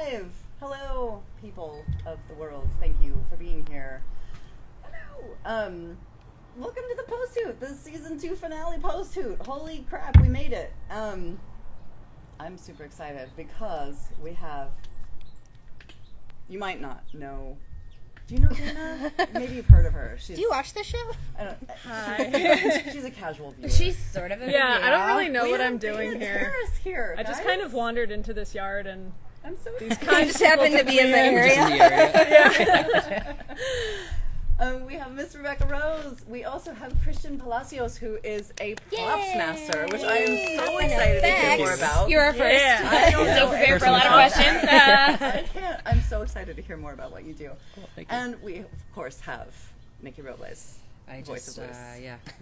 live! Hello, people of the world. Thank you for being here. Hello. Welcome to the Post Hoot, the season 2 finale Post Hoot. Holy crap, we made it. I'm super excited because we have. You might not know. Do you know Dana? Maybe you've heard of her. Do you watch this show? I don't. Hi. She's a casual viewer. She's sort of a I don't really know what I'm doing Dana here. Terrace here. I just kind of wandered into this yard and I'm so these excited. kind I just happened to be in the area. We have Miss Rebecca Rose. We also have Christian Palacios, who is a props master, which I am so excited to hear more about. You're our first. I don't know. So prepared for a lot of questions. I can't. I'm so excited to hear more about what you do. Cool, thank you. And we, of course, have Nikki Robles, voice of Luce,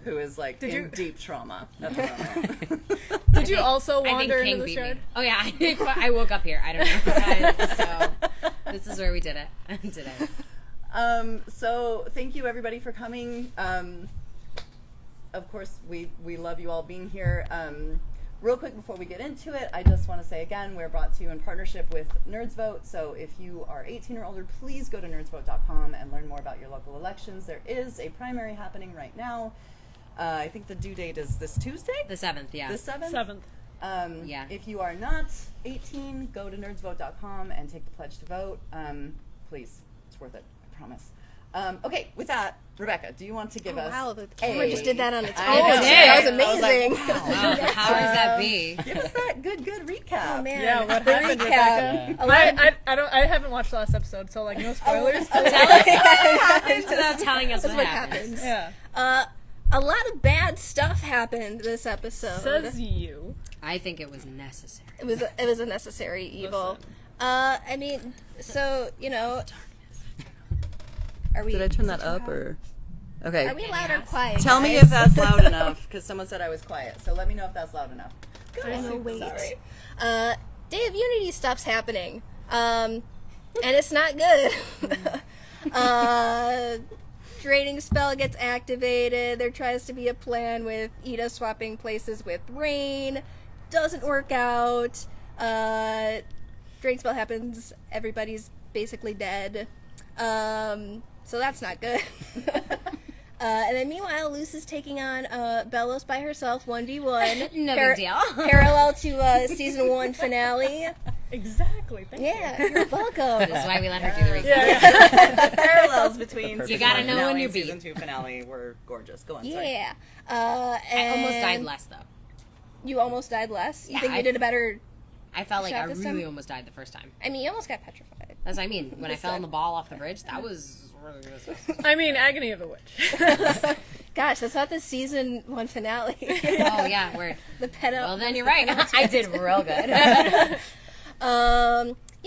who is like in deep trauma at the moment. Did you also I think wander King into this beat yard? me. Oh yeah, I woke up here. I don't know. So this is where we did it today. So thank you everybody for coming. Of course, we love you all being here. Real quick before we get into it, I just want to say again, we're brought to you in partnership with Nerds Vote. So if you are 18 or older, please go to nerdsvote.com and learn more about your local elections. There is a primary happening right now. I think the due date is this Tuesday? The 7th, yeah. The 7th? 7th. Yeah. If you are not 18, go to nerdsvote.com and take the pledge to vote. Please, it's worth it. I promise. Okay, with that, Rebecca, do you want to give us? Wow, the camera just did that on its own. I know. That was I was amazing. like, wow. Wow, the powers that be. Give us that good recap. Oh man, Yeah, what the happened, recap. Rebecca? I haven't watched the last episode, so like no spoilers. Tell us what happens without telling us what happens. Yeah. A lot of bad stuff happened this episode. Says you. I think it was necessary. It was a necessary evil. Listen. I mean, so you know, are we? Did I turn is that it up too or? Okay. Are we loud or quiet? Tell me guys? if that's loud enough, because someone said I was quiet. So let me know if that's loud enough. Oh, wait. Sorry. Day of Unity stuff's happening, and it's not good. Draining spell gets activated. There tries to be a plan with Ida swapping places with Rain. Doesn't work out. Draining spell happens. Everybody's basically dead. So that's not good. And then meanwhile, Luce is taking on Bellows by herself, 1v1. No big deal. Parallel to season 1 finale. Exactly. Thank you. Yeah, you're welcome. That's why we let her do the recap. Yeah. Parallels between You gotta know when finale you're and beat. season 2 finale were gorgeous. Go on. Sorry. Yeah. I almost died less though. You almost died less? You Yeah, think you I- did a better... I felt like Shot I this really time? almost died the first time. I mean, you almost got petrified. That's what I mean. When I fell on the ball off the bridge, that was really good. I mean, Agony of the Witch. Gosh, that's not the season 1 finale. Oh yeah, we're The pedo. well. Then you're right. I did real good.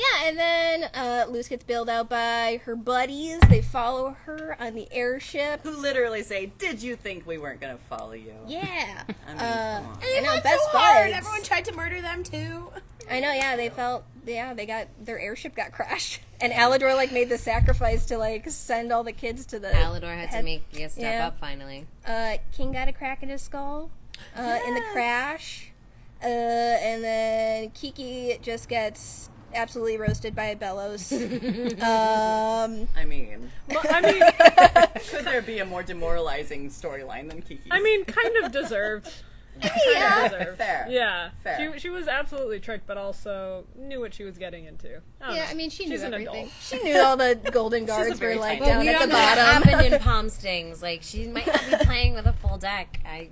Yeah, and then Luce gets bailed out by her buddies. They follow her on the airship. Who literally say, "Did you think we weren't going to follow you?" Yeah. I mean, come on. I know, best buds. Everyone tried to murder them too. I know, yeah, they felt, they got, their airship got crashed. And Alador, like, made the sacrifice to, like, send all the kids to the... Alador had to make a step up finally. King got a crack in his skull in the crash. And then Kiki just gets absolutely roasted by Bellows. I mean, Well, I mean, could there be a more demoralizing storyline than Kiki's? I mean, kind of deserved. Yeah. Fair. Yeah. Fair. She was absolutely tricked, but also knew what she was getting into. I don't Yeah, know. I mean, she knew She's an everything. adult. She knew all the golden guards very were, like, tight down we at don't the know what bottom. happened in Palm Stings. Like she might not be playing with a full deck. I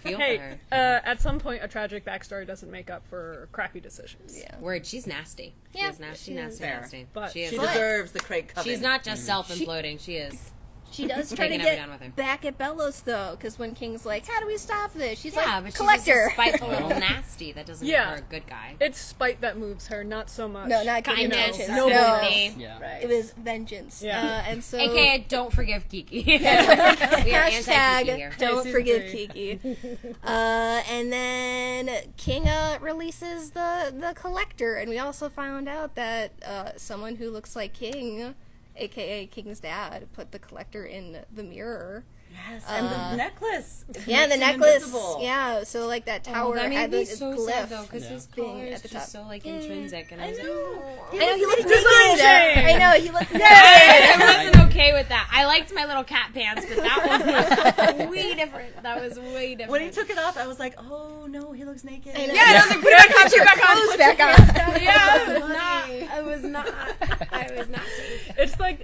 feel Hey, for her. at some point, a tragic backstory doesn't make up for crappy decisions. Yeah. Word, she's nasty. Yeah, She's nasty, she is. nasty, Fair. nasty. But She is. She But- deserves the Craig Coven. She's not just self-imploding. She is. She does try to Taking everyone with her. get back at Bellows, though, because when King's like, how do we stop this? She's Yeah, like, but collector. she's just a spiteful little nasty. That doesn't make Yeah. her a good guy. It's spite that moves her, not so much. No, not Kindness, kindness. no, No. sympathy. Yeah. Right. It was vengeance. Yeah. And so... AKA, don't forgive Kiki. We are anti-Kiki Hashtag here. don't Hey, forgive season Kiki. And then King releases the collector, and we also found out that someone who looks like King, aka King's dad, put the collector in the mirror. Yes, and the necklace. Yeah, the makes him necklace. invisible. Yeah, so like that tower that made had me like so glyph. sad though, because his being collar at is the just top. so like intrinsic, and I was like, I know he looked Design naked. change. I know he looked naked. I wasn't okay with that. I liked my little cat pants, but that one was way different. That was way different. When he took it off, I was like, oh no, he looks naked. I know. yeah, I was like, put it back on, Clothes back on. Yeah, I was not safe.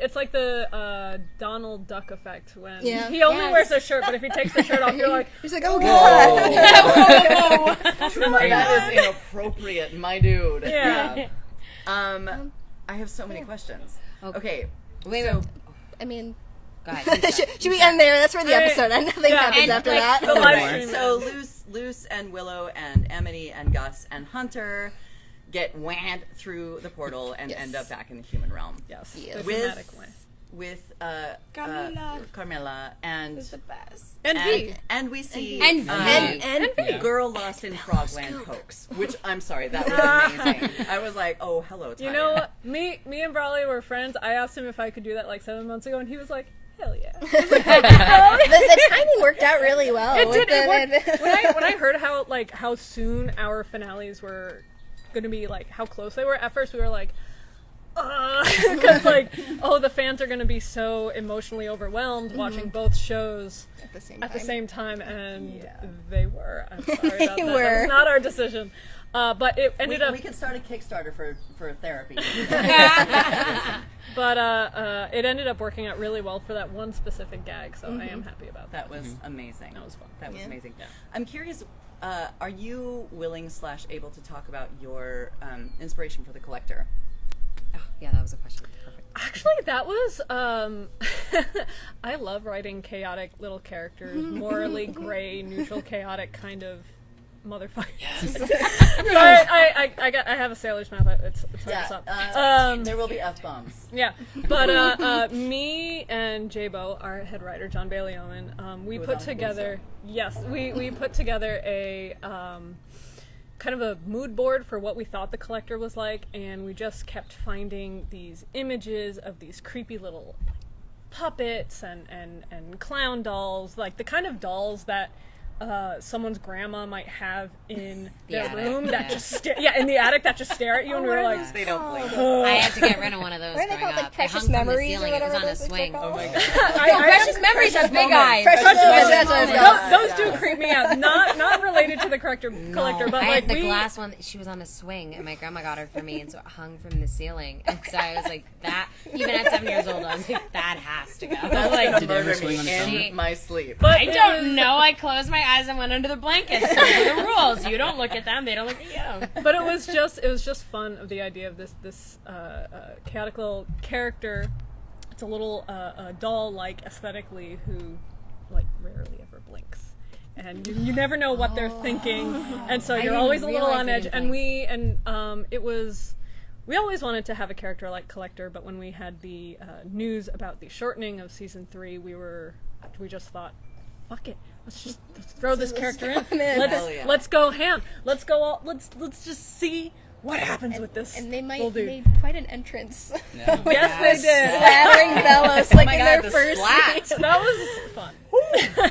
It's like the Donald Duck effect when Yeah. he only Yes. wears a shirt, but if he takes the shirt off, you're like, He's like, oh god. That is inappropriate, my dude. yeah. I have so many questions. Okay. Okay, Wait, so wait. I mean, Go ahead. should we end there? That's for the Right. episode. And nothing Yeah. happens And, after like, that. the live stream. so Luce and Willow and Amity and Gus and Hunter get whanned through the portal and Yes. end up back in the human realm. Yes, Yes. the With- dramatic way. With Carmela. Carmela and The best. and we see And and Girl Lost in Frogland hoax, which I'm sorry, that was amazing. I was like, oh, hello, Tyler. You know, me and Brawley were friends. I asked him if I could do that like 7 months ago, and he was like, hell yeah. the timing worked out really well. It with did. It the- worked. When I heard how soon our finales were going to be, like how close they were, at first we were like, because like, oh, the fans are going to be so emotionally overwhelmed watching both shows at the same at time. the same time, and Yeah. they were. I'm sorry about They that. That were. was not our decision. But it ended up. we could start a Kickstarter for therapy. But it ended up working out really well for that one specific gag, so I am happy about that. That was amazing. That was fun. That was Yeah. amazing. I'm curious, are you willing / able to talk about your inspiration for the collector? Oh, yeah, that was a question. Perfect. Actually, that was, I love writing chaotic little characters, morally gray, neutral, chaotic kind of motherfuckers. But I have a sailor's mouth. It's hard to stop. There will be F-bombs. Yeah, but me and J-Bo, our head writer, John Bailey Owen, we Who was put on together, we put together a kind of a mood board for what we thought the collector was like, and we just kept finding these images of these creepy little puppets and clown dolls, like the kind of dolls that someone's grandma might have in their attic, room that yeah. just in the attic that just stare at you, and we're like, They don't blink. I had to get rid of one of those What are they growing called? Like up. It Precious hung from the Memories or ceiling. It was whatever on a those things are swing. called? Oh my god. Precious Memories has big eyes. Precious Those do creep me out. Not related to the collector, but I like had the glass one. She was on a swing, and my grandma got her for me, and so it hung from the ceiling. And so I was like, that. Even at 7 years old, I was like, that has to go. That's Like, gonna Did they ever murder swing me on the in summer? my sleep. But I don't know. I closed my eyes and went under the blankets. Those are the rules. You don't look at them. They don't look at you. But it was just fun of the idea of this chaotic little character. It's a little doll-like aesthetically who like rarely ever blinks, and you never know what they're thinking, and so you're didn't always a little realize on they edge. didn't And we always wanted to have a character like Collector, but when we had the news about the shortening of season 3, we just thought, fuck it. Let's throw this character in. Hell yeah. Let's go ham. Let's just see what happens with this. And they little dude. made quite an entrance. Yeah. Yes, they did. Slathering Bellows like my in God, their the first splat. scene. That was fun.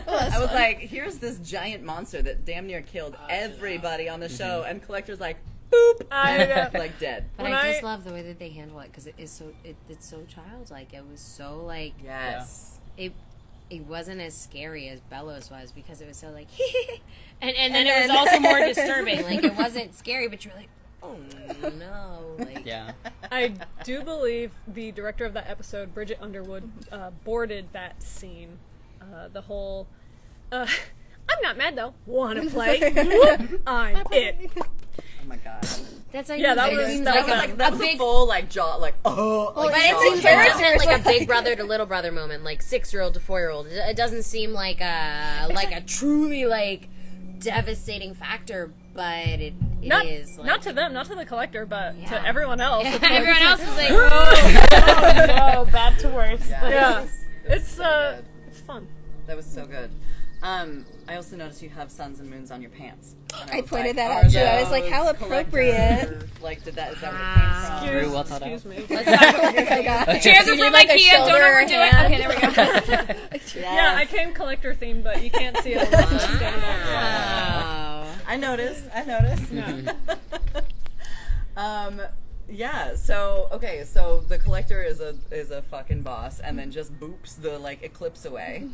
I was like, here's this giant monster that damn near killed everybody on the show, and Collector's like, boop, like dead. But When I I- just love the way that they handle it because it is so it's so childlike. It was so like Yes. it wasn't as scary as Bellows was because it was so like and then it was also more disturbing. Like it wasn't scary, but you were like, oh no, like Yeah. I do believe the director of that episode, Bridget Underwood, boarded that scene. The whole, I'm not mad though. Wanna play? Whoop, I'm it. Oh my god. that's like Yeah, that it was- seems that like was a, Like a that was a big. full like jaw, like oh. Well, Like, But it jaw seems drop. like a big brother to little brother moment, like 6-year-old to 4-year-old. It doesn't seem like a truly like devastating factor, but it is. Like, Not to them, not to the Collector, but Yeah. to everyone else. It's like- everyone else is like, oh no, bad to worse. Yeah. Yeah, It was it's so good. it's fun. That was so good. I also noticed you have suns and moons on your pants. And I was pointed like, that are out too. I was like, those how appropriate. collector- Like, is that where it came from? Very well thought Excuse out. me. Let's talk about Oh my God. Cheers You are need, from like, a IKEA. Don't shoulder or overdo it. hand. Okay, there we go. Yeah, I came collector themed, but you can't see it. Wow. I noticed. Yeah. So okay. So the collector is a fucking boss, and then just boops the like eclipse away.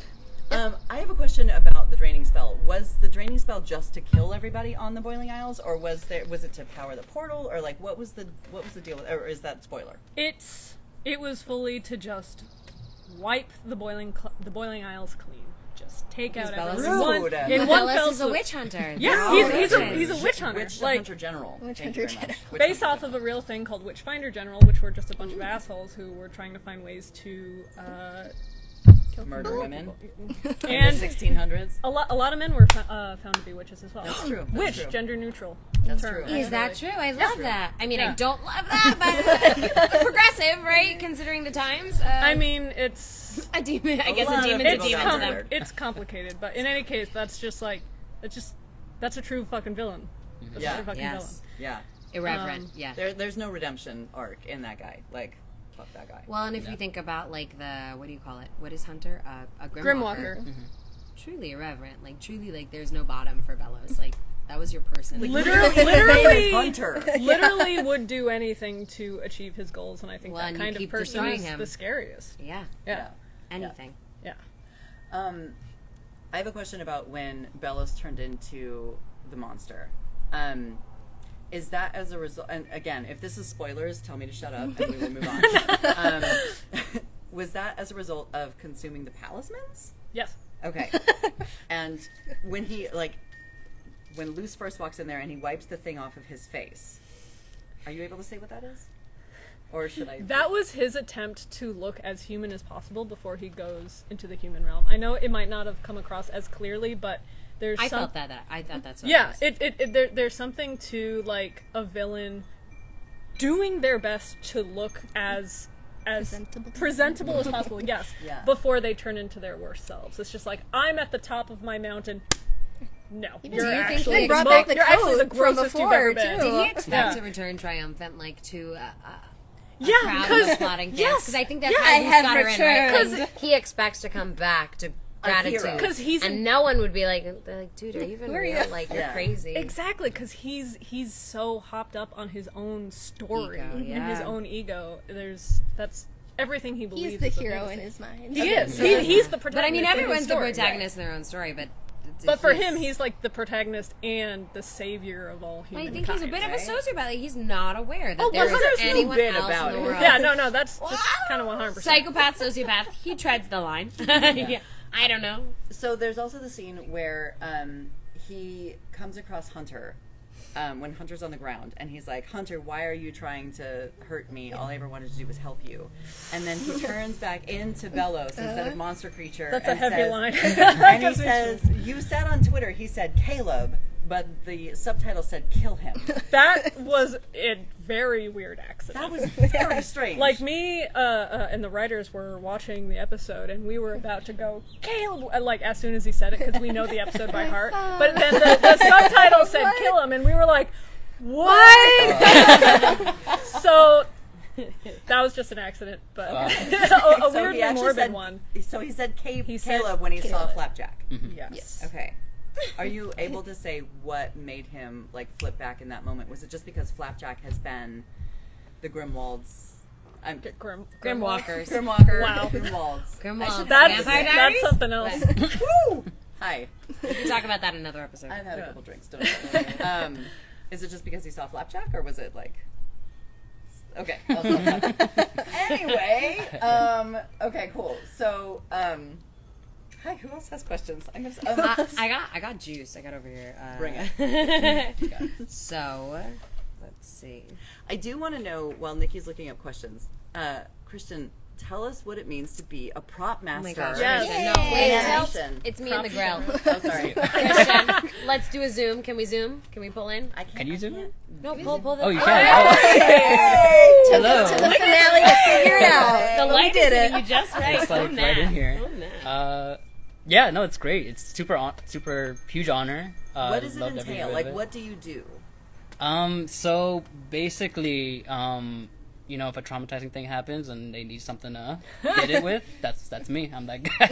I have a question about the draining spell. Was the draining spell just to kill everybody on the Boiling Isles, or was it to power the portal, or like what was the deal with, or is that spoiler? It was fully to just wipe the Boiling Isles clean. Just take out Bella's everyone rude. in one fell Bellis is a swoop. witch hunter. Yeah, he's a witch hunter. Witch Like, Hunter General. Witch Thank you Hunter very much. Witch based Hunter off of General. a real thing called Witchfinder General, which were just a bunch of assholes who were trying to find ways to Murder women in and the 1600s. a lot of men were found to be witches as well. That's true. That's Witch, true. gender neutral. That's term. true. Is that true? I love that. I mean, I Yeah. don't love that, but progressive, right? Considering the times. I mean, it's a demon. I guess lot a of demon's a people demon got to them. murdered. it's complicated, but in any case, that's a true fucking villain. That's Yeah. a true fucking Yes. Yeah. Irreverent. Yeah. There's no redemption arc in that guy. Like, fuck that guy. Well, and if you think about like what do you call it? What is Hunter? A Grimwalker. Grimwalker. Truly irreverent. Like truly, like there's no bottom for Bellows. Like that was your person. Literally, Hunter. literally would do anything to achieve his goals, and I think Well, that and you kind of keep person destroying is him. the scariest. Yeah. Yeah. Anything. Yeah. I have a question about when Bellows turned into the monster. Is that as a result? And again, if this is spoilers, tell me to shut up, and we will move on. Was that as a result of consuming the talismans? Yes. Okay. And when when Luce first walks in there and he wipes the thing off of his face, are you able to say what that is? Or should I? That was his attempt to look as human as possible before he goes into the human realm. I know it might not have come across as clearly, but there's I thought that. I thought that's what Yeah, it was. there's something to like a villain doing their best to look as presentable as possible. Yes, Yeah. before they turn into their worst selves. It's just like I'm at the top of my mountain. No, Do you're you think actually they brought back the you're actually the code from grossest you've before, ever been. too? Did he expect Yeah. to return triumphant, like to a Yeah, crowd because of applauding fans? yes, Because I think that's yeah, how I he's have got her in, right? returned. Because he expects to come back to gratitude. hero. 'Cause he's- and no one would be like, they're like, dude, are you even Who are real? you? Like, you're Yeah. crazy. Exactly, because he's so hopped up on his own story Ego, and his yeah. own ego. That's everything he believes. He's the is hero thing. in his mind. He is. He's the protagonist. But I mean, in his everyone's the story. protagonist in their own story, but. But for him, he's like the protagonist and the savior of all I humankind. think he's a bit of a right? sociopath. Like, he's not aware that Oh, there well, is there's no anyone bit else about in the it. world. Yeah, no, that's just kind of 100%. Psychopath, sociopath. He treads the line. Yeah. I don't know. So there's also the scene where he comes across Hunter when Hunter's on the ground, and he's like, Hunter, why are you trying to hurt me? All I ever wanted to do was help you. And then he turns back into Bellows instead of monster creature. That's a and heavy says, line. And he says, you said on Twitter, he said Caleb, but the subtitle said kill him. That was a very weird accident. That was very strange. Like me and the writers were watching the episode, and we were about to go Caleb, like as soon as he said it, because we know the episode by heart. But then the subtitle said kill him, and we were like, what? So that was just an accident, but a So he weirdly actually morbid said, one. So he said He said Caleb when he saw Caleb. Flapjack. Yes. Okay. Are you able to say what made him like flip back in that moment? Was it just because Flapjack has been the Grimwald's Grimwalkers. Grimwalker? Wow. Grimwald's. Grimwald. That's Vampire Diaries? something else. Woo! Hi. We can talk about that in another episode. I've had a couple drinks. Don't know. Is it just because he saw Flapjack, or was it like? Okay. I'll stop talking. Anyway. Okay. Cool. So. Hi. Who else has questions? I'm gonna. I got juice. I got over here. Bring it. So, let's see. I do want to know, while Nikki's looking up questions, Christian, tell us what it means to be a prop master. Oh my gosh. Yes. Christian, no, in wait. animation. It's me and the grill. Oh, sorry. Christian, let's do a Zoom. Can we Zoom? Can we pull in? I can't. Can you I zoom can't. it? No, pull the. Oh, you can. Oh. Hello. To the finale to figure it out. The But we light did is it. hitting you just right. It's like Oh, right man. in here. Oh, man. Yeah, no, it's great. It's super huge honor. What does it loved every entail? bit Like, of it. what do you do? So basically, you know, if a traumatizing thing happens and they need something to hit it with, that's me. I'm that guy.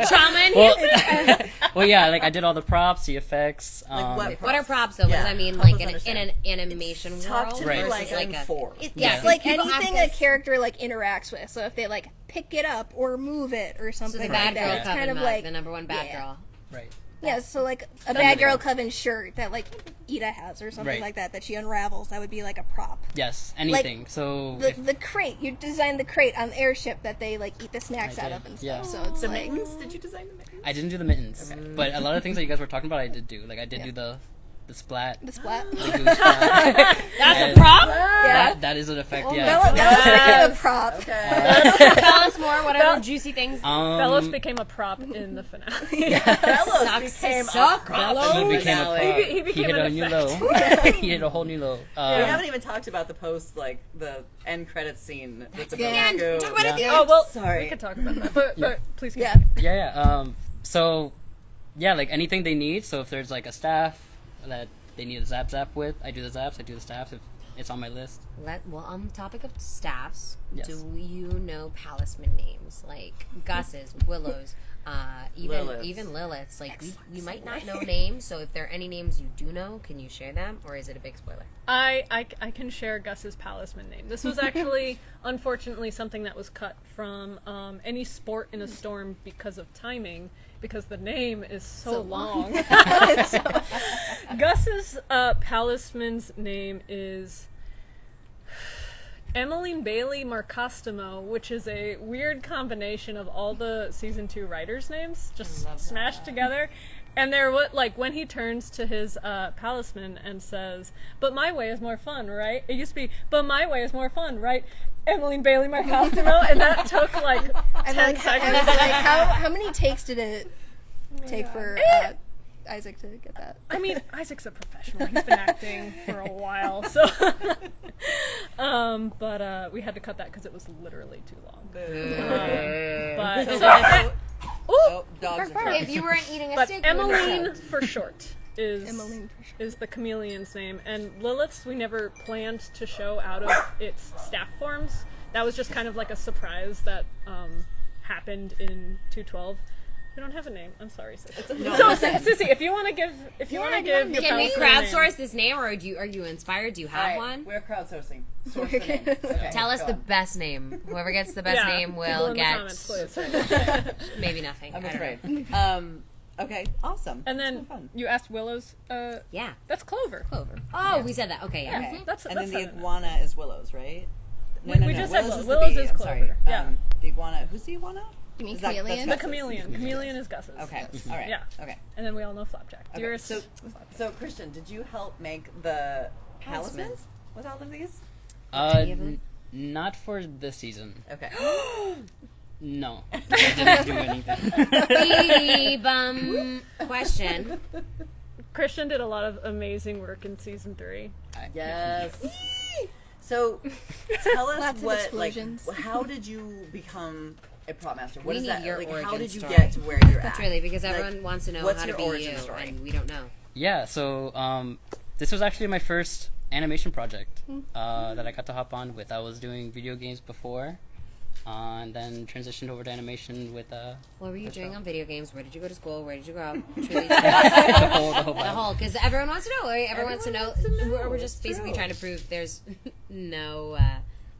Trauma and Well, yeah, like I did all the props, the effects. Like What are props though? What Yeah, does that mean? help Like us in understand. an animation Talk world to Right. me versus like like I'm a 4. It's Yeah. like People ask anything a us- character like interacts with. So if they like pick it up or move it or so something the like bad that, girl it's coven kind of mug, like the number one bad yeah. girl. Right. yeah. So like a bad girl coven shirt that like Ida has or something Right. like that she unravels. That would be like a prop. Yes, anything. So The crate, you designed the crate on the airship that they like eat the snacks I out did, of and stuff. yeah. So it's The like mittens? Did you design the mittens? I didn't do the mittens, but a lot of things that you guys were talking about, I did do. Like I did do the splat, the splat. the goo splat. That's And a prop. Yeah. That is an effect. That Yeah. was a prop. Okay. Tell us more. Whatever juicy things. Bellows became a prop in the finale. Bellows Sucks to became suck, a prop. Bellows. He became a Finale. prop. He became hit an a new effect. low. He hit a whole new low. We haven't even talked about the post, like the end credits scene with the the end. Bosco. Talk about it at the Oh well, Sorry. we could talk about that, but please. Yeah. Yeah. So, yeah, like anything they need. So if there's like a staff that they need a zap with, I do the zaps. I do the staffs if it's on my list. Well, on the topic of staffs, Yes. do you know palisman names like Gus's, Willow's, Lilith's. even Lilith's? Like we might not know names, so if there are any names you do know, can you share them, or is it a big spoiler? I can share Gus's palisman name. This was actually, unfortunately, something that was cut from any sport in a storm because of timing, because the name is so long. Gus's palisman's name is Emmeline Bailey Marcostomo, which is a weird combination of all the season 2 writers' names just smashed together. And they're when he turns to his palisman and says, "But my way is more fun, right?" It used to be, "But my way is more fun, right?" Emmeline Bailey Marcostomo, and that took like 10 seconds. And it's like, how many takes did it take for Isaac to get that? I mean, Isaac's a professional. He's been acting for a while, so. But we had to cut that because it was literally too long. But Oh, dogs are If you weren't eating a but steak, you would Emmeline have. for short is Emmeline for short. is the chameleon's name, and Lilith's we never planned to show out of its staff forms. That was just kind of like a surprise that happened in 212. We don't have a name. I'm sorry, Sissy. So, Sissy, if you want to give, your Can we palisman crowdsource name. this name, or are you inspired? Do you have one? We're crowdsourcing. Source the name. Okay, Tell us go the on. best name. Whoever gets the best name people will in the get comments, please. maybe nothing. I'm I don't know. afraid. Okay, awesome. And That's then so fun. you asked Willow's. Yeah. That's Clover. Oh, we said that. Okay, yeah. Okay. That's and then that's the how it is. iguana is Willow's, right? We just said Willow's Willow's the is bee. I'm sorry. Clover. Yeah. The iguana. Who's the iguana? You mean Is that- chameleon? that's The Gus's. chameleon. Chameleon is Gus's. Okay. All right. Yeah. Okay. And then we all know Flapjack. Okay. Dearest. So Christian, did you help make the talismans with all of these? Not for this season. Okay. No, I didn't do anything. Question. Christian did a lot of amazing work in season 3. Yes. So, tell us Lots of what, like, explosions. how did you become a prop master? What We is need that? your Like, how origin did you story. get to where you're That's at? really because Like, everyone wants to know what's how to your be origin you, story? and we don't know. Yeah, so this was actually my first animation project that I got to hop on with. I was doing video games before, and then transitioned over to animation with What were you with, doing on video games? Where did you go to school? Where did you grow up? Truly, the whole the vibe. whole, because everyone wants to know. Right? Everyone wants to know. We're just It's basically true. trying to prove there's no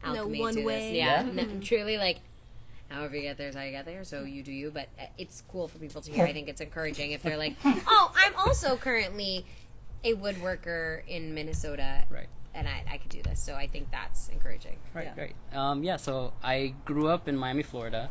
alchemy one to way. this. Yeah, Yeah. truly, like, however you get there is how you get there. So you do you, but it's cool for people to hear. I think it's encouraging if they're like, "Oh, I'm also currently a woodworker in Minnesota, Right. and I could do this." So I think that's encouraging. Right, Yeah. right. Yeah, so I grew up in Miami, Florida.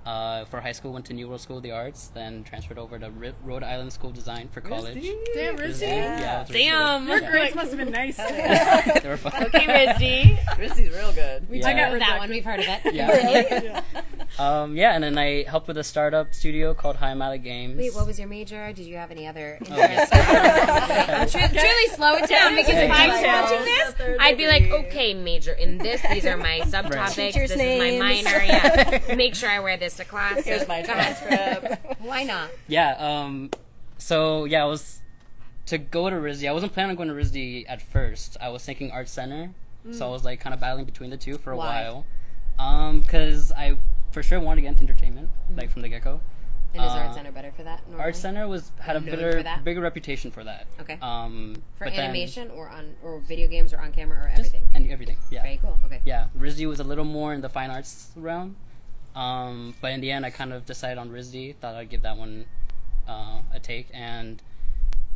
For high school, went to New World School of the Arts, then transferred over to Rhode Island School of Design for college. Damn, It was- Rizzy. yeah, it was Damn. really Your good. grades must have been nice. They were fun. Okay, Rizzy. Christy's real good. Yeah. I got that one. We've heard of it. Yeah. Yeah, and then I helped with a startup studio called High Mala Games. Wait, what was your major? Did you have any other interests? Truly slow it down because if I was watching this, I'd be like, okay, major in this. These are my subtopics. Teachers' This names. is my minor. Yeah, make sure I wear this to class. Here's my Go ahead. transcript. Why not? Yeah, so yeah, I was to go to RISD. I wasn't planning on going to RISD at first. I was thinking Art Center, so I was like kind of battling between the two for a Why? while. Because I for sure wanted to get into entertainment, like from the get-go. And is Art Center better for that? Normally? Art Center had a Known for that? bigger reputation for that. Okay. For but then animation or video games or on camera or just everything? and everything. Yeah. Very cool. Okay. Yeah, RISD was a little more in the fine arts realm, but in the end, I kind of decided on RISD. Thought I'd give that one a take, and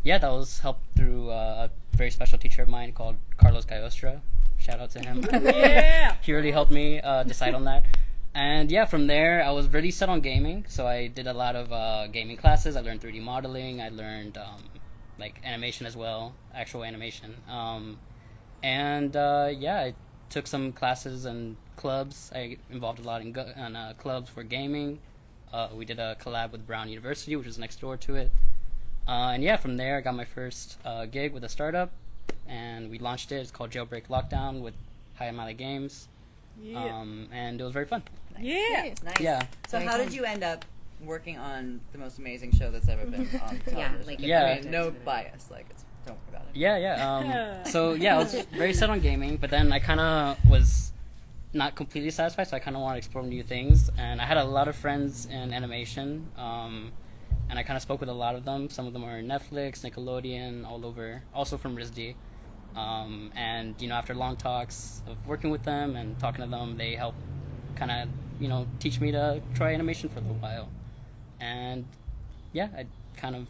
yeah, that was helped through a very special teacher of mine called Carlos Gaiostra. Shout out to him. Yeah. He really helped me decide on that. And yeah, from there, I was really set on gaming, so I did a lot of gaming classes. I learned 3D modeling. I learned like animation as well, actual animation. Yeah, I took some classes and clubs. I involved a lot in clubs for gaming. We did a collab with Brown University, which was next door to it. And yeah, from there, I got my first gig with a startup, and we launched it. It's called Jailbreak Lockdown with High Mala Games. Yeah. And it was very fun. Yeah. Nice. Yeah. So Very how cool. did you end up working on the most amazing show that's ever been on television? Yeah, like Yeah. I mean, no bias. Like, don't worry about it. Yeah. So yeah, I was very set on gaming, but then I kind of was not completely satisfied, so I kind of wanted to explore new things. And I had a lot of friends in animation, and I kind of spoke with a lot of them. Some of them are Netflix, Nickelodeon, all over, also from RISD. And after long talks of working with them and talking to them, they helped kind of teach me to try animation for a little while. And yeah, I kind of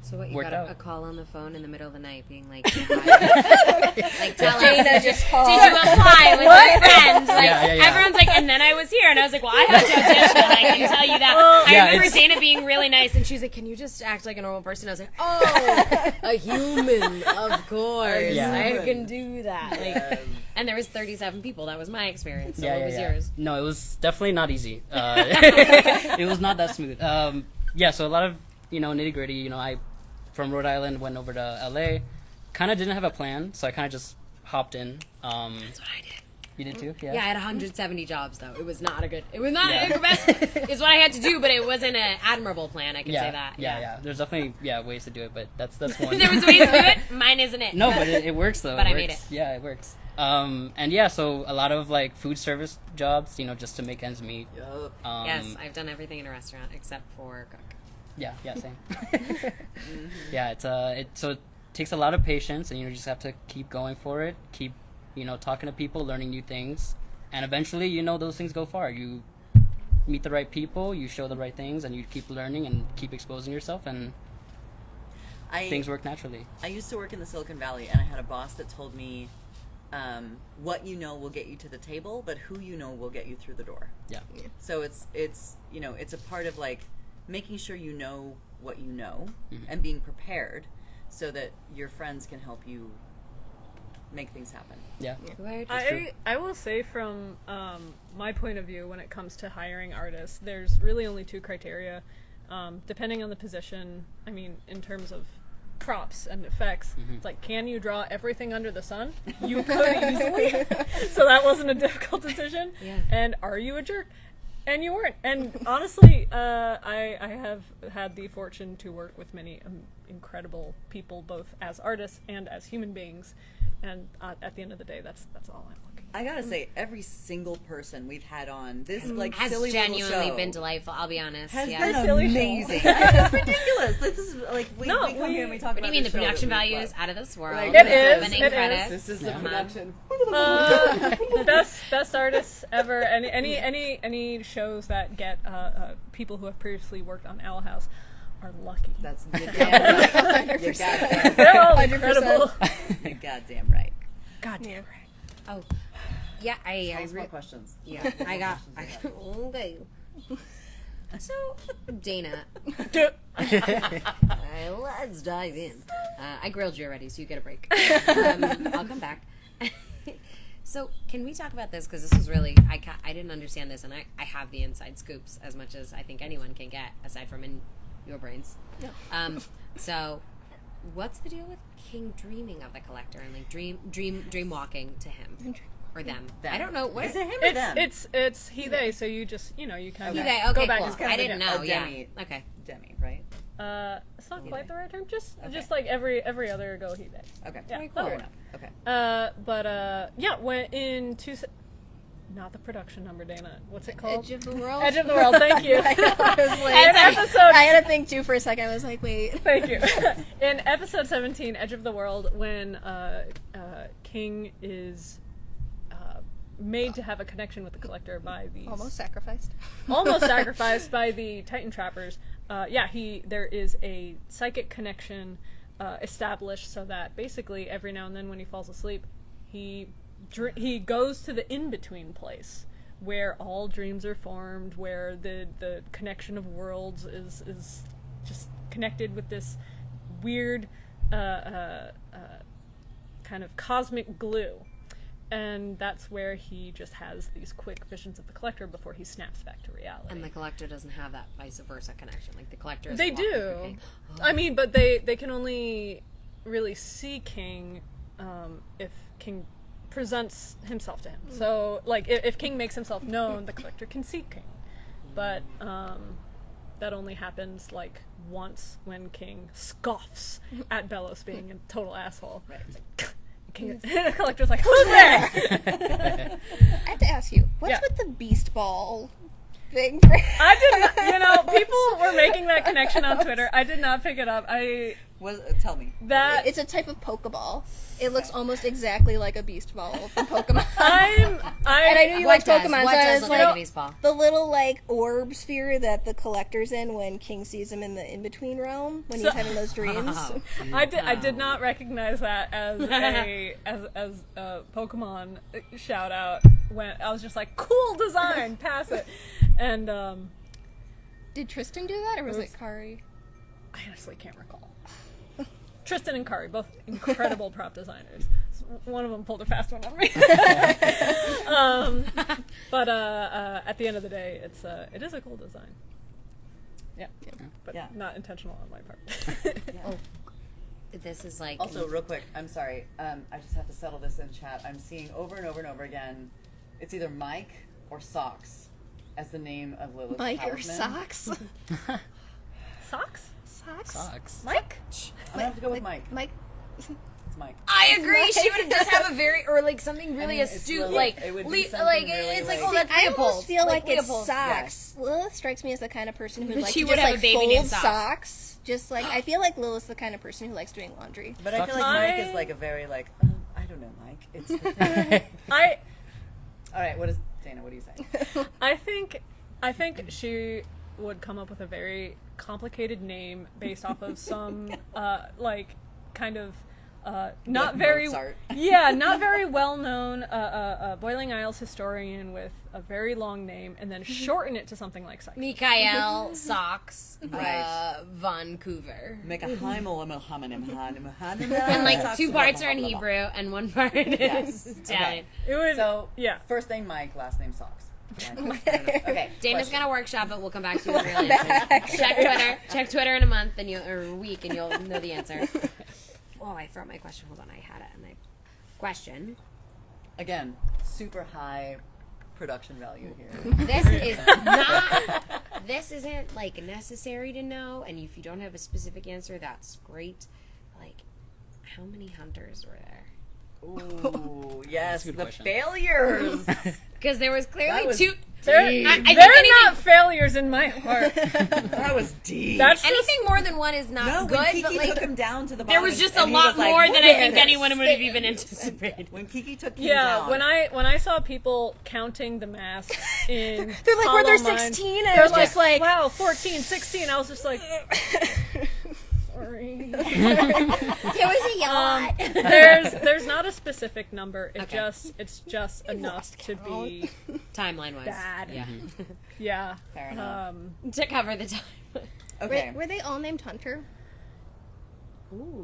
So what, you worked got out. a call on the phone in the middle of the night being like, like tell us, Dana just called. did you apply with your friend? Like, Yeah. everyone's like, and then I was here, and I was like, well, I have to audition, I can tell you that. I Yeah, remember it's- Dana being really nice, and she was like, can you just act like a normal person? I was like, oh, a human, of course, Yeah. I can do that. Like, and there was 37 people, that was my experience, so what was yours? No, it was definitely not easy. It was not that smooth. Yeah, so a lot of nitty gritty. I from Rhode Island went over to LA. Kind of didn't have a plan, so I kind of just hopped in. That's what I did. You did too? Yeah, I had 170 jobs though. It was not the best. Yeah. It's what I had to do, but it wasn't an admirable plan. I can say that. Yeah. There's definitely ways to do it, but that's one. There was ways to do it. Mine isn't it. No, but it works though. But it I made works. it. Yeah, it works. And yeah, so a lot of like food service jobs, just to make ends meet. Yup. Yes, I've done everything in a restaurant except for cook. Yeah, same. Yeah, so it takes a lot of patience, and you just have to keep going for it. Keep talking to people, learning new things, and eventually those things go far. You meet the right people, you show the right things, and you keep learning and keep exposing yourself, and things work naturally. I used to work in the Silicon Valley, and I had a boss that told me, what will get you to the table, but who will get you through the door. Yeah. So it's a part of like making sure you know what you know Mm-hmm. and being prepared so that your friends can help you make things happen. Yeah. I will say from my point of view when it comes to hiring artists, there's really only two criteria. Depending on the position, I mean, in terms of props and effects, it's like, can you draw everything under the sun? You could easily. So that wasn't a difficult decision. Yeah. And are you a jerk? And you weren't. And honestly, I have had the fortune to work with many incredible people, both as artists and as human beings. And at the end of the day, that's all I'm looking. I gotta say, every single person we've had on this like Has silly little genuinely show been delightful. I'll be honest. has Yeah. been Silly show. amazing. It's ridiculous. This is like we come here and we talk What about do you mean the show that production we value love. is out of this world? Like, It is, Opening it credits. This is the Come on. production. Best artists ever. Any shows that get people who have previously worked on Owl House are lucky. That's you're goddamn right. You're goddamn They're all 100%. incredible. You're goddamn right. Goddamn right. Oh, yeah. I Ask more questions. yeah. Okay. So, Dana, let's dive in. I grilled you already, so you get a break. I'll come back. So can we talk about this? Because this was really, I didn't understand this, and I have the inside scoops as much as I think anyone can get, aside from in your brains. Yeah. So what's the deal with King dreaming of the collector and like dream walking to him or them? I don't know. What Is it him or them? It's he they. So you just you kind of he they? Okay, go back. cool. And I didn't know. a Yeah. demi. Okay. Demi, right? It's not quite the right term. Just Okay. like every other go he they. Okay. Yeah, Fair that'll enough. work. Okay. But yeah, when in not the production number, Dana. What's it called? Edge of the World. Edge of the World. Thank you. I was like, In episode. I had to think too for a second. I was like, wait. Thank you. In episode 17, Edge of the World, when King is made to have a connection with the collector by these Almost sacrificed. by the Titan trappers. There is a psychic connection established, so that basically every now and then when he falls asleep, he goes to the in-between place where all dreams are formed, where the connection of worlds is just connected with this weird kind of cosmic glue. And that's where he just has these quick visions of the collector before he snaps back to reality. And the collector doesn't have that vice versa connection. Like the collector is They walking through do. King. I mean, but they can only really see King if King presents himself to him. So, like, if King makes himself known, the collector can see King. But that only happens, like, once when King scoffs at Belos being a total asshole. Right. King, the collector's like, who's there? I have to ask you, what's Yeah. with the beast ball thing? I didn't, people were making that connection on Twitter. I did not pick it up. Tell me. That It's a type of Pokeball. It looks almost exactly like a beast ball from Pokemon. and I knew you What like does? Pokemon, What so I does was look like a like, baseball? the little like orb sphere that the collector's in when King sees him in the in-between realm when he's having those dreams. Oh. I did not recognize that as a Pokemon shout out. When I was just like, cool design, pass it. And Did Tristan do that, or was it Kari? I honestly can't recall. Tristan and Kari, both incredible prop designers. One of them pulled a fast one on me. But at the end of the day, it is a cool design. Yeah, but Yeah. not intentional on my part. Oh, this is like Also, real quick, I'm sorry. I just have to settle this in chat. I'm seeing over and over and over again. It's either Mike or Socks as the name of Lilith's Mike or talisman. Socks? Socks? Socks? Sucks. Mike? I'm gonna have to go with Mike. Mike. It's Mike. I agree. She would just have a very or like something really it's astute, really- like it would be something like really, it's like like- oh that's I Leopold. almost feel like it's Leopold. Socks. Lilith strikes me as the kind of person who like She to would just have a like baby fold named Socks. socks. Just like I feel like Lilith's the kind of person who likes doing laundry. But I feel like Mike- Mike is like a very like, I don't know, Mike. It's the thing. All right, what is Dana? What do you say? I think she would come up with a very complicated name based off of some like kind of not Like very Mozart. not very well known Boiling Isles historian with a very long name and then shorten it to something like Psyche. Mikael Socks, Right. Vancouver. Make a Heimel and And like 2 parts are in Hebrew and 1 part is Italian. It would So yeah. first name Mike, last name Socks. Okay. Dana's question. gonna workshop it. We'll come back to you with real answers. Check Twitter in a month or a week, and you'll know the answer. Oh, I forgot my question. Hold on, I had it. And question. Again, super high production value here. This is not. This isn't like necessary to know, and if you don't have a specific answer, that's great. Like, how many hunters were there? Ooh, yes, a good the question. failures. Because there was clearly That was 2. They're, I think they're anything- not failures in my heart. That was deep. That's just Anything more than 1 is not no, good, when Kiki but like took him down to the there bottom, was just and a he lot was like, more than "Look I at think this." anyone would have even anticipated. When Kiki took him yeah, down. when I saw people counting the masks in They're like, were there Hollow Mind, 16? And they're I was just like, wow, 14, 16. I was just like, sorry. it was a yacht. There's not a specific number. Okay. It's just enough lost to count. be Timeline-wise. bad. Yeah. Yeah. Fair enough. To cover the time. Okay. Were they all named Hunter?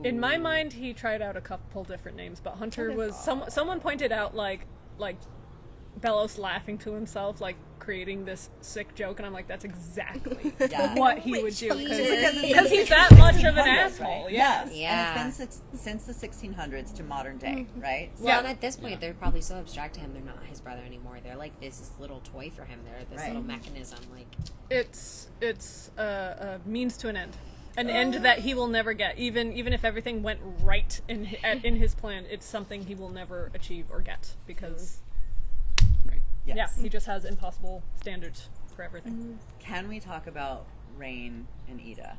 In my mind, he tried out a couple different names, but Hunter was someone pointed out like like Bellows laughing to himself, like creating this sick joke, and I'm like, that's exactly Yeah. what he would do Because it's because the he's that much of an 1600s, asshole. right? Yeah. Yes. Yeah. And it's been since the 1600s to modern day, right? Well, and at this point, they're probably so abstract to him, they're not his brother anymore. They're like this little toy for him. They're this little mechanism. Like It's a means to an end. An end that he will never get. Even if everything went right in his plan, it's something he will never achieve or get because Yes. yeah, he just has impossible standards for everything. Can we talk about Rain and Ida?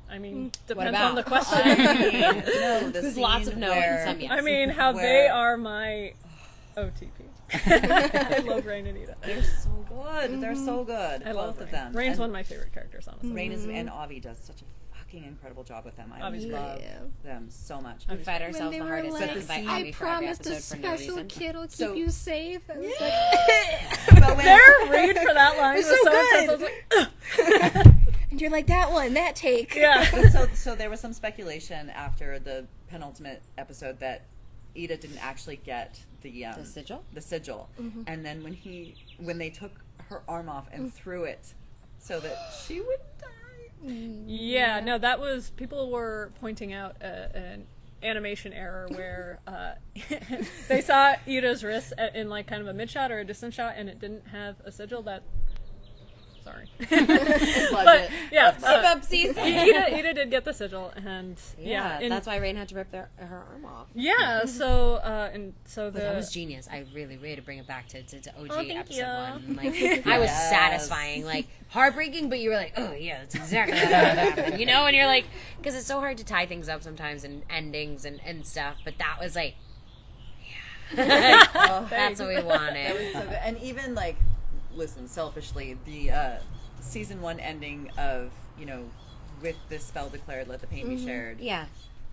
I mean, What depends about? on the question. No, the There's scene lots of no where, and some yes. I mean, how they Where- are my OTP. I love Rain and Ida. They're so good. They're so good. I love Both of Rain. them. Rain's And one of my favorite characters, honestly. Rain is, and Avi does such a fucking incredible job with them. I Avi's great. love Yeah. them so much. we fight When ourselves they the were hardest like, to invite scene- Abby I for every promised a episode for no special reason. kid will keep So- you safe. I was But when- Their read for that line was so so good. intense. I was like, ugh. and you're like, that one, that take. Yeah. so there was some speculation after the penultimate episode that Ida didn't actually get The sigil? the sigil, and then when they took her arm off and threw it so that she would die. Yeah, no, that was, people were pointing out an animation error where they saw Ida's wrist in like kind of a mid shot or a distant shot, and it didn't have a sigil. Sorry. But yeah, Oopsies. Ida did get the sigil, and Yeah, yeah, that's why Rain had to rip her arm off. yeah. So But that was genius. I really had to bring it back to OG thank episode you. 1. Like, I was Yes. satisfying, like heartbreaking, but you were like, oh yeah, that's exactly what happened, you know? And you're like, because it's so hard to tie things up sometimes and endings and stuff. But that was like, yeah, that's what we That wanted. was so good. And even like, listen, selfishly, the season 1 ending of with this spell declared, let the pain be shared. Yeah.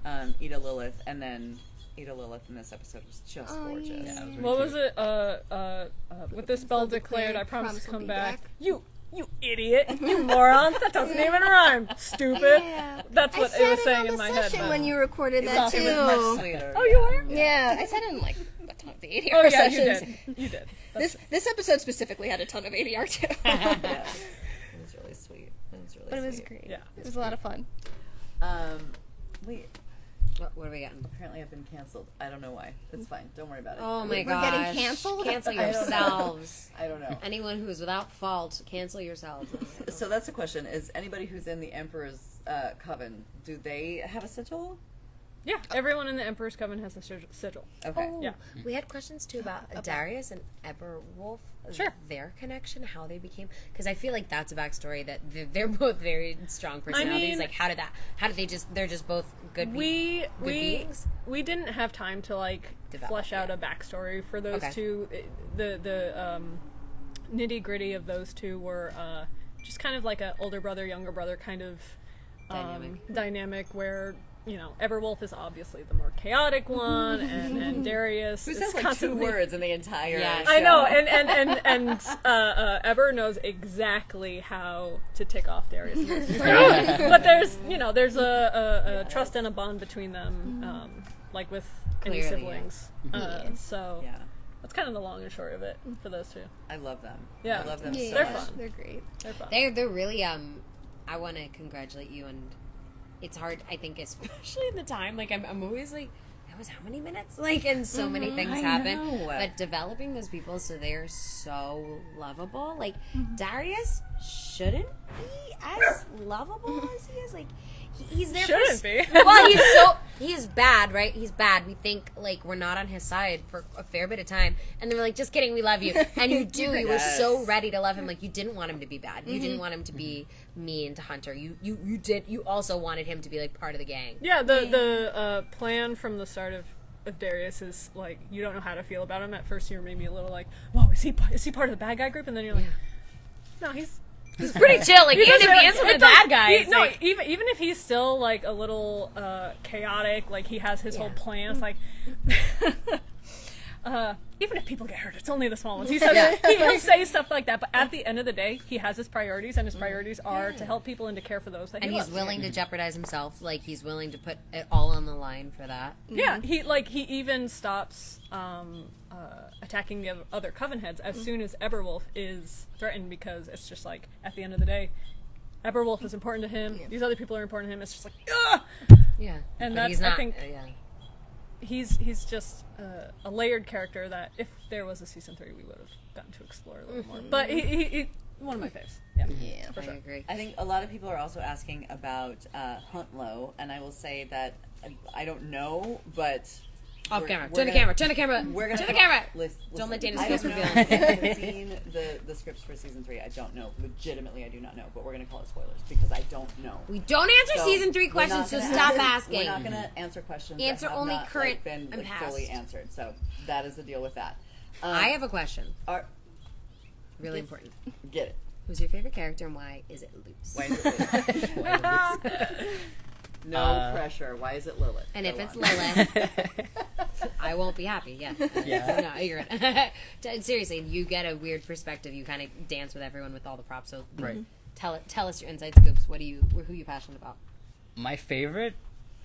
Ida Lilith, and then Ida Lilith in this episode was just gorgeous. Yeah, it was really what was cute. it? With this spell declared, I promise to will come be back. You idiot! You moron! That doesn't even rhyme. Stupid. Yeah. That's what I it was said saying it in on my the head. session but- when you recorded that It was much too. sweeter. Oh, you were? Yeah, I said it in like a ton of the ADR Oh yeah, sessions. you did. This episode specifically had a ton of ADR too. Yes. It was really sweet. It was really But it was sweet. great. Yeah. It was a lot of fun. Wait, What are we getting? apparently I've been canceled. I don't know why. It's fine. Don't worry about it. Oh my We're gosh. getting canceled? Cancel I don't know. yourselves. I don't know. Anyone who is without fault, cancel yourselves. So that's the question: is anybody who's in the Emperor's Coven, do they have a sigil? Yeah, everyone in the Emperor's Coven has a sigil. Okay. Oh, Yeah. we had questions too about Darius and Eberwolf. Sure. Their connection, how they became, because I feel like that's a backstory that they're both very strong personalities. mean- like, how did they just, they're just both good We beings? we didn't have time to like Develop, flesh out yeah. a backstory for those Okay. two. The nitty gritty of those two were just kind of like a older brother, younger brother kind of dynamic where. Everwolf is obviously the more chaotic one, and Darius Who is says like constantly 2 words in the entire Yes. show? I know, and Eber knows exactly how to tick off Darius. But there's a trust and a bond between them, like with any Clearly, siblings. So Yeah. that's kind of the long and short of it for those two. I love them. Yeah. I love them Yeah, so They're much. fun. They're great. They're fun. They're really I want to congratulate you, and it's hard, I think, especially in the time. Like, I'm always like, that was how many minutes? Like, and so many things I happen. know. But developing those people so they're so lovable. Like, Darius shouldn't be as lovable as he is. Like, he's there Shouldn't for... be. Well, he's bad, right? He's bad. We think, like, we're not on his side for a fair bit of time. And then we're like, just kidding, we love you. And you do. You were Yes. so ready to love him. Like, you didn't want him to be bad. You didn't want him to be mean to Hunter. You did. You also wanted him to be, like, part of the gang. Yeah, the plan from the start of Darius is like you don't know how to feel about him. At first, you're maybe a little like, "Whoa, is he part of the bad guy group?" And then you're like, "No, he's Pretty chill. Like, even if he is with the bad guys. no, like, even if he's still like a little chaotic, like he has his whole plan. It's like even if people get hurt, it's only the small ones. He says he'll say stuff like that, but at the end of the day, he has his priorities, and his priorities are to help people and to care for those that he And loves. he's willing to jeopardize himself. Like, he's willing to put it all on the line for that. Yeah, he even stops attacking the other coven heads as soon as Eberwolf is threatened, because it's just like, at the end of the day, Eberwolf is important to him. These other people are important to him. It's just like, ugh! Yeah. And But that's, he's not, I think, yeah. he's just a layered character that if there was a season 3, we would have gotten to explore a little more. But he one of my faves. Yeah, for I sure. agree. I think a lot of people are also asking about Hunt Low, and I will say that I don't know, but Off we're- camera. we're Turn the gonna- camera. Turn the camera. We're gonna Turn the camera. Listen, Don't let Dana I don't Terrace know. reveal I haven't seen the scripts for season 3. I don't know. Legitimately, I do not know. But we're gonna call it spoilers because I don't know. We don't answer So, season 3 we're questions, not so gonna stop answer- asking. We're not gonna answer questions. Answer that have only not, current like, been and fully past. answered. So that is the deal with that. I have a question. Are, Really important. get it. Who's your favorite character and why is it loose? Why is it Lilith? No pressure. Why is it Lilith? And if Go it's on. Lilith, I won't be happy. Yeah. Yeah. So no, you're good. Seriously, you get a weird perspective. You kind of dance with everyone with all the props. So Right. tell us your inside scoops. Who are you passionate about? My favorite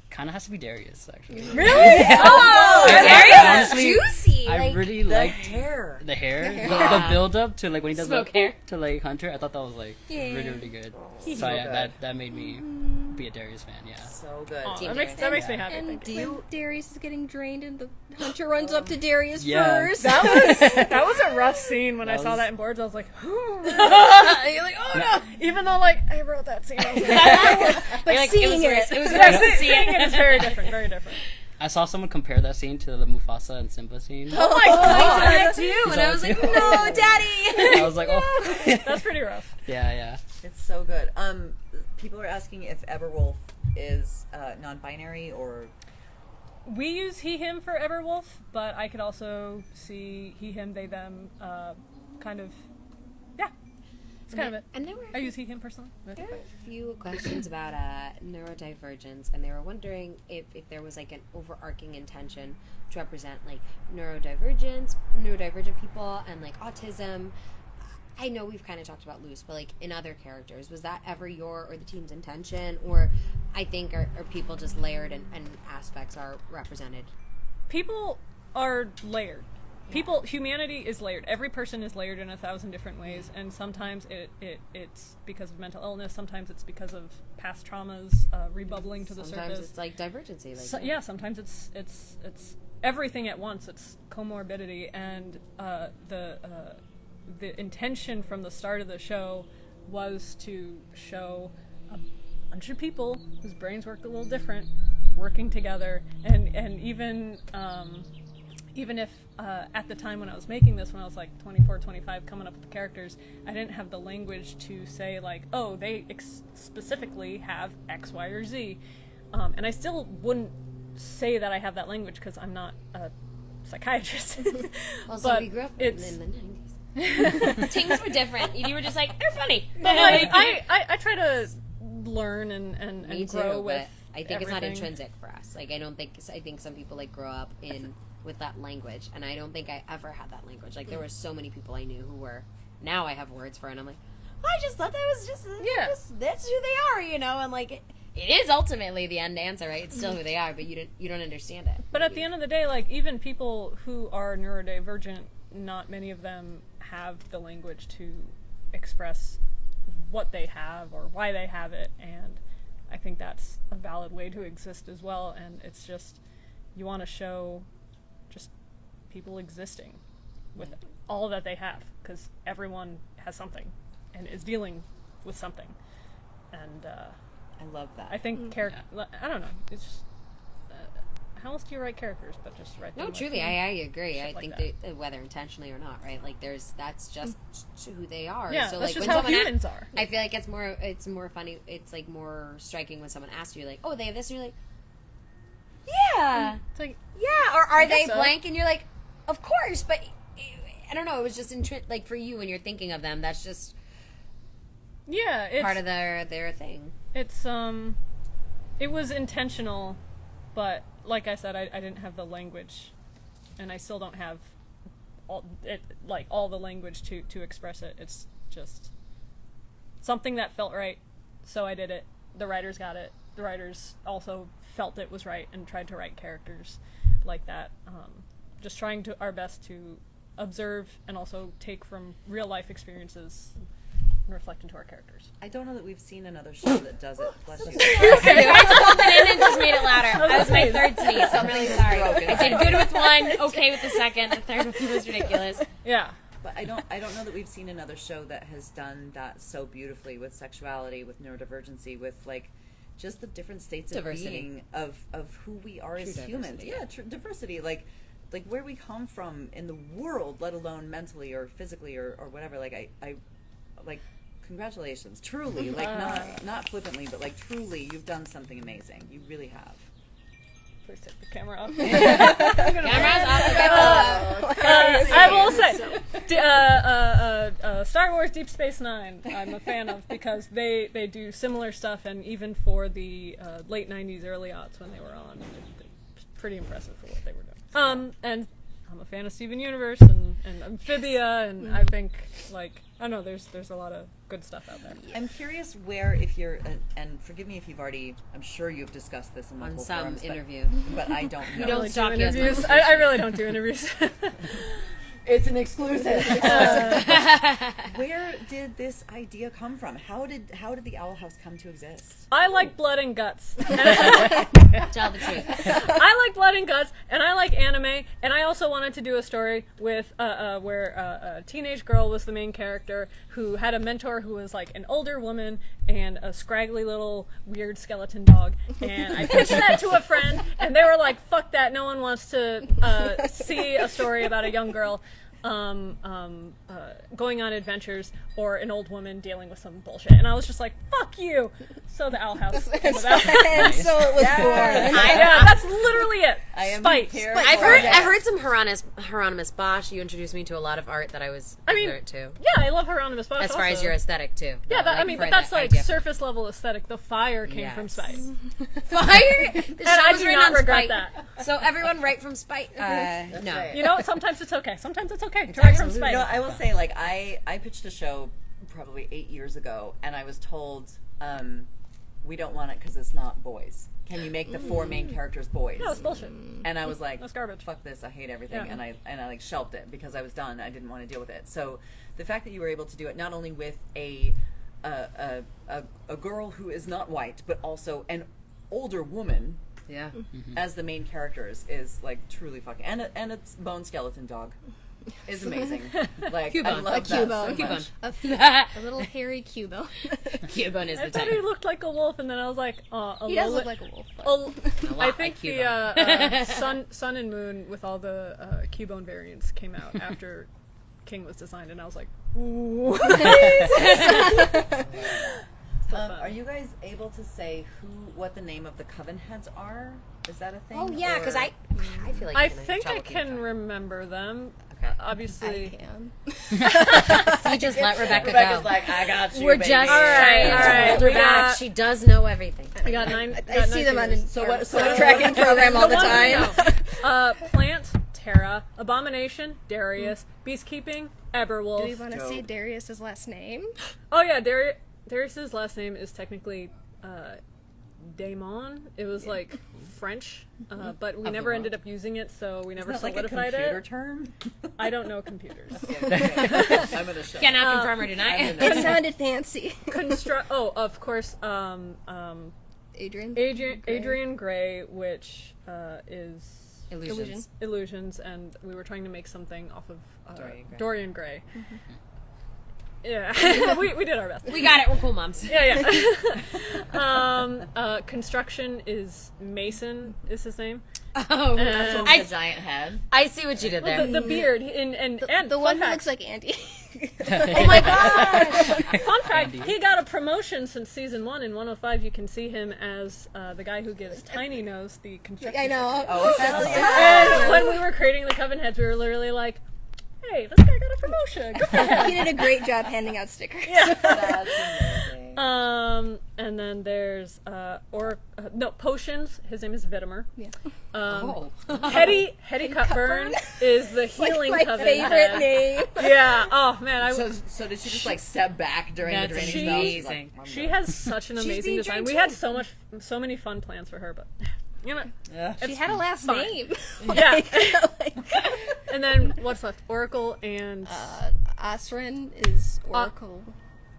kind of has to be Darius, actually. Really? Oh, Darius Darius is is juicy. I Like, really The liked hair. the hair, Yeah. the build up to like when he does Smoke like, hair. to like Hunter. I thought that was like Yeah. really good. So So yeah, good. that made me be a Darius fan. Yeah. So good. Aw, Team that makes me happy. And Thank you. when Darius is getting drained and the hunter runs up to Darius Yeah. first. That was a rough scene when I That saw was- that in boards. I was like, you're like, oh no. even though like I wrote that scene, I was like, But You're like, seeing it was it. worse yeah, to see seeing it it. is very different. Very different. I saw someone compare that scene to the Mufasa and Simba scene. Oh my I saw god, that too, You and saw I it was like, too? no, Daddy. I was like, oh. that's pretty rough. Yeah. It's so good. People are asking if Eberwolf is non-binary or We use he him for Eberwolf, but I could also see he him they them kind of. Yeah, it's kind of it. And there were I use he him personally. There were a few questions about neurodivergence, and they were wondering if there was like an overarching intention to represent like neurodivergent people and like autism. I know we've kind of talked about loose, but like in other characters, was that ever your or the team's intention, or I think are people just layered and aspects are represented? People are layered. Humanity is layered. Every person is layered in 1,000 different ways, and sometimes it's because of mental illness. Sometimes it's because of past traumas rebubbling to the Sometimes surface. it's like divergency. Like Yeah, sometimes it's everything at once. It's comorbidity, and the intention from the start of the show was to show a bunch of people whose brains worked a little different working together, and even if at the time when I was making this, when I was like 24, 25, coming up with the characters, I didn't have the language to say like, oh, they specifically have X, Y, or Z, and I still wouldn't say that I have that language because I'm not a psychiatrist. well, so but we grew up it's- in the 90s. Things were different. You were just like, they're funny. But like, I try to learn and Me too, grow with. but I think it's not everything. intrinsic for us. Like, I think some people like grow up with that language, and I don't think I ever had that language. Like, there were so many people I knew who were. Now I have words for it, and I'm like, I just thought that was just that's who they are, you know. And like, it is ultimately the end answer, right? It's still who they are, but you don't understand it. But at the end of the day, like even people who are neurodivergent, not many of them have the language to express what they have or why they have it, and I think that's a valid way to exist as well. And it's just, you want to show just people existing with all that they have, because everyone has something and is dealing with something. And I love that. I think I don't know, it's just how else do you write characters but just write them No, like- truly, I agree. shit I like think that whether intentionally or not, right? Like, that's just who they are. Yeah, so that's like just when how someone humans are. I feel like it's more funny. It's like more striking when someone asks you, like, "Oh, they have this," and you're like, "Yeah, It's like, yeah," or "Are they guess so. blank?" And you're like, "Of course," but I don't know. It was just like for you when you're thinking of them, that's just yeah, it's part of their thing. it's it was intentional, but like I said, I didn't have the language, and I still don't have all the language to express it. It's just something that felt right, so I did it. The writers got it. The writers also felt it was right and tried to write characters like that. Just trying our best to observe and also take from real life experiences and reflect into our characters. I don't know that we've seen another show that does it. Bless you. I pulled it in and just made it louder. That was my third sneeze. I'm really sorry. Broken. I did good with one, okay with the second, the third one was ridiculous. Yeah. But I don't know that we've seen another show that has done that so beautifully with sexuality, with neurodivergency, with like just the different states Diversity. of being of who we are as humans. Yeah, diversity, like where we come from in the world, let alone mentally or physically or whatever. Like I like congratulations, truly, like not flippantly, but like truly, you've done something amazing. You really have. Please take the camera off. Cameras off. I will say, Star Wars Deep Space Nine, I'm a fan of because they do similar stuff, and even for the late 90s, early aughts when they were on, it's pretty impressive for what they were doing. And I'm a fan of Steven Universe and Amphibia, and I think, like, I don't know, there's a lot of good stuff out there. I'm curious where, if you're, and forgive me if you've already, I'm sure you've discussed this in On multiple some forums, interview. but I don't know. You don't stalk you as much. Interviews. I really don't do interviews. It's an exclusive. Where did this idea come from? How did the Owl House come to exist? I like blood and guts. Tell the truth. I like blood and guts, and I like anime, and I also wanted to do a story with where a teenage girl was the main character who had a mentor who was like an older woman and a scraggly little weird skeleton dog. And I pitched that to a friend, and they were like, "Fuck that! No one wants to see a story about a young girl." Going on adventures or an old woman dealing with some bullshit, and I was just like, "Fuck you!" So the Owl House came about. And so it was born. Yeah, that's literally it. I am Spite. here. I've heard some Hieronymus Bosch. You introduced me to a lot of art that I was ignorant to. Yeah, I love Hieronymus Bosch. As far as also. your aesthetic too. Yeah, Not, like, but for that's the like idea. surface level aesthetic. The fire came from Spite. Fire. The And I show's do written not on regret Spite. that. So everyone write from Spite. No. right. You know, sometimes it's okay. Sometimes it's okay to write from Spite. No, I will say, like, I pitched a show probably 8 years ago, and I was told, we don't want it because it's not boys. Can you make the four main characters boys? No, it's bullshit. And I was like, That's garbage. fuck this, I hate everything. Yeah. And I like shelved it because I was done. I didn't want to deal with it. So the fact that you were able to do it not only with a girl who is not white, but also an older woman Yeah. as the main characters is like truly fucking, and a bone skeleton dog is amazing. Like, I Cubone. love A that Cubone. so much. A little hairy Cubo. Cubone is I the thought type. he looked like a wolf, and then I was like, He does look like a wolf. but- I lot think like the Sun and Moon with all the Cubone variants came out after King was designed, and I was like, ooh. Are you guys able to say what the name of the coven heads are? Is that a thing? Oh yeah, because Or- I feel like I I'm in think I trouble keeping can track. remember them. Okay. Obviously. can. So you just let Rebecca Rebecca's go. like, I got you, We're baby. just All right, trying all to right, hold her we back. got- She does know everything. We got nine. I see them on So our what tracking program all the time. Plant, Terra, Abomination, Darius, Beastkeeping, Eberwolf. Do we want to Dope. see Darius's last name? Oh yeah, Darius's last name is technically Daemon. It was like French, but we never ended up using it, so we never Isn't that like a solidified computer it. term? I don't know computers. I'm gonna shut Cannot confirm or deny. It sounded fancy. Oh, of course, Adrian. Adrian Gray, which is Illusions. Illusions, and we were trying to make something off of Dorian Gray. Yeah, we did our best. We got it. We're cool moms. Yeah. Construction is Mason is his name. Oh, That's the one with the giant head. I see what you did there. The beard and The one fun who fact, looks like Andy. Oh my gosh! fun fact, Andy. he got a promotion since season 1. In 105, you can see him as the guy who gives Tiny Nose the construction. I know. Oh, hell yeah. And when we were creating the Coven Heads, we were literally like, "Hey, this guy got a promotion. Good for him." He did a great job handing out stickers. That's amazing. And then there's Potions. His name is Vitimer. Yeah. Hetty Cutburn is the healing my coven favorite head. name. Yeah. Oh man, So did she just like step back during the That's draining she- spell? amazing. she has such an amazing design. We had so many fun plans for her, but you know, Yeah. She had a last fine. name. yeah. Like, And then what's left? Oracle and Osrin is Oracle.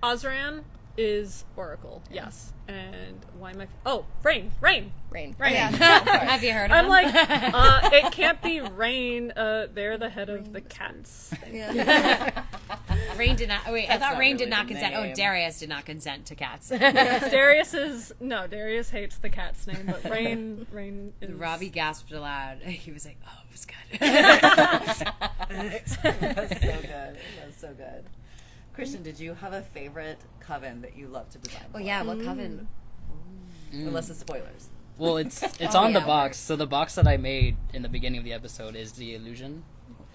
Osran is Oracle. Yes. And why am I? Oh, Rain. Rain. Yeah. Have you heard of I'm them? like, it can't be Rain. They're the head of the cats. Yeah. Rain did not. Wait, I That's thought not Rain really did not the consent. name. Oh, Darius did not consent to cats. Darius hates the cat's name, but Rain is. Robbie gasped aloud. He was like, "Oh, it was good." That's so good. That's so good. Christian, did you have a favorite coven that you love to design? Oh for? yeah, what coven? Unless it's spoilers. Well, it's on the yeah. box. So the box that I made in the beginning of the episode is the illusion.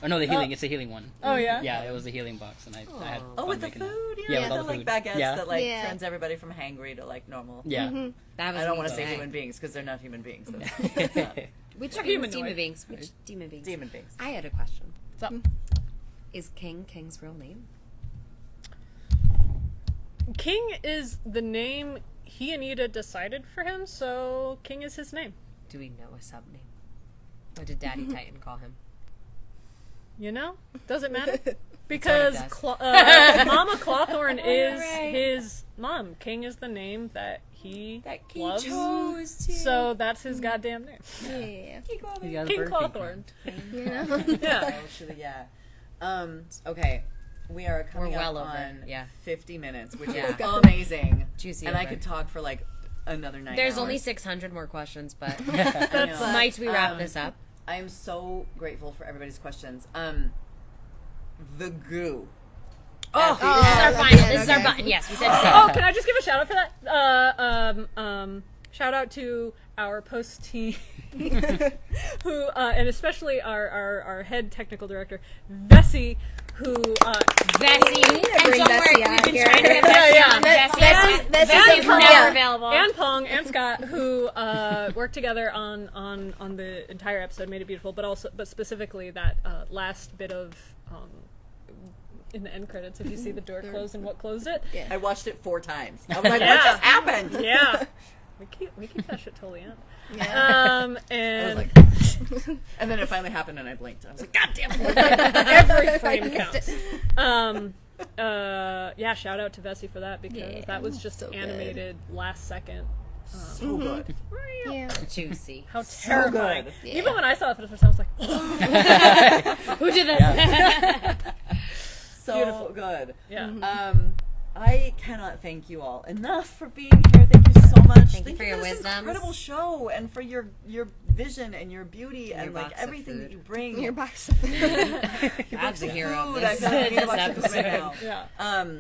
Oh no, the healing. It's a healing one. Oh yeah. Yeah, it was a healing box, and I had Oh, fun with the making that. food? Yeah, Yeah, with all the the like food. baguettes Yeah. that like Yeah. turns everybody from hangry to like normal. Yeah. That was I don't want to amazing. say human beings because they're not human beings. That's not Which Humanoid. demon beings? Which demon beings? demon beings. I had a question. What's up? Is King King's real name? King is the name he and Ida decided for him, so King is his name. Do we know a sub name? What did Daddy Titan call him? You know? Does it matter? Because does. Mama Clawthorn is Hooray. his mom. King is the name that he loves. chose to. So that's his goddamn name. Yeah. You got a King Burger Clawthorn. Yeah. Yeah. Actually, yeah. Okay. We are coming We're well up over, on yeah. 50 minutes, which Yeah. is amazing. Juicy And I over. could talk for like another 9 There's hours. only 600 more questions, but I know. might we wrap this up? I am so grateful for everybody's questions. The goo. Oh, this is our that's final. it, This is our okay. button. Yes, we said so. Oh, can I just give a shout out for that? Shout out to our post team, who and especially our head technical director, Vessi, who Bessie, and bring don't Bessie worry, on we've been here. trying to get Bessie on. Bessie- Bessie Bessie- is never yeah. available. and Pong and Scott, who worked together on the entire episode, made it beautiful, but specifically that last bit of in the end credits, if you see the door closed and what closed it. Yeah. I watched it 4 times. I was like, Yeah. what just happened? Yeah. We keep that shit till the end. Yeah. And I was like, and then it finally happened, and I blinked. I was like, God damn it! every frame counts. Yeah, shout out to Vessi for that because Yeah, that was just so good. animated last second. So good. Yeah. Juicy. How terrifying! good. Yeah. Even when I saw it for the first time, I was like, Who did this? So Beautiful. good. yeah. I cannot thank you all enough for being here. Thank you so much. Thank you for your this wisdoms. incredible show and for your vision and your beauty and your like box of everything that food. you bring. Your box of food. That's the hero of Food. this, I feel like I need to this watch it right episode. now. Yeah.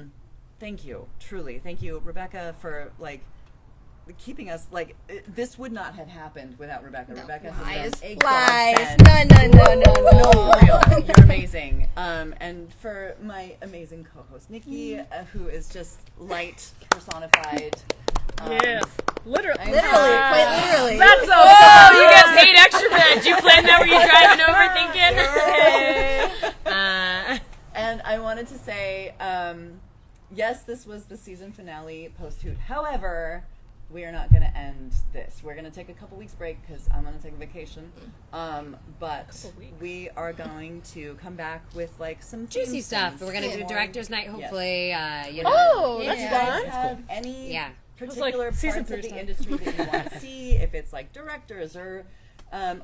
Thank you, truly. Thank you, Rebecca, for like keeping us like this would not have happened without Rebecca. Rebecca has Lies. been a Lies. godsend. No. For real, you're amazing. And for my amazing co-host Nikki, who is just light personified. Yes. Literally. I'm Literally, quite literally. That's so Oh, you got paid extra for that. Did you plan that? Were you driving over thinking? And I wanted to say, yes, this was the season finale post Hoot. However, we are not going to end this. We're going to take a couple weeks break because I'm going to take a vacation. But we are going to come back with like some Juicy theme stuff. songs. We're gonna do More- director's night, hopefully. You know. Oh, If that's you guys fun. have any Yeah. particular It's like season parts of 3 the stuff. industry that you want to see, if it's like directors or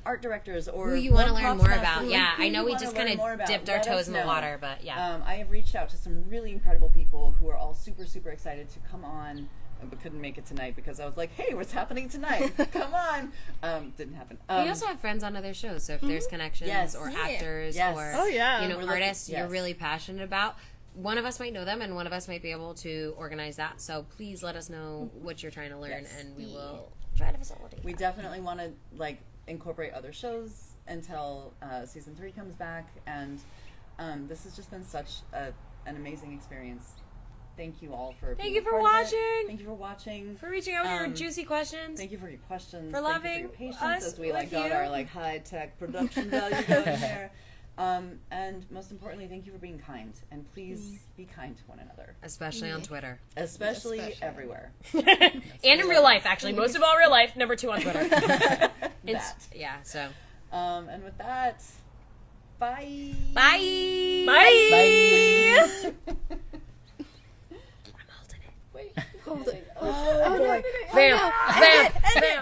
art directors or Who you want to more learn props more masters, about? like Yeah, who I know you we wanna just learn kind more of about, dipped our let us toes in the know. water, but yeah. I have reached out to some really incredible people who are all super, super excited to come on, but couldn't make it tonight because I was like, hey, what's happening tonight? Come on. Didn't happen. We also have friends on other shows, so if there's connections Yes. or Yeah. actors Yes. or Oh, yeah. you know We're looking- artists you're yes. really passionate about, one of us might know them and one of us might be able to organize that. So please let us know what you're trying to learn, Yes. and we will try to facilitate. We definitely want to like incorporate other shows until season 3 comes back, and this has just been such an amazing experience. thank you all for Thank being you a for part of it. watching. Thank you for watching. For reaching out with your juicy questions. Thank you for your questions. For Thank you loving for your patience us as we with got you. our high tech production value going here. And most importantly, thank you for being kind. And please be kind to one another, Especially on Twitter. especially everywhere. And in real life, actually. Most of all, real life. Number 2 on Twitter. That. Yeah, so. And with that, bye. Bye! Bye! Wait. Vamp! Vamp! Vamp!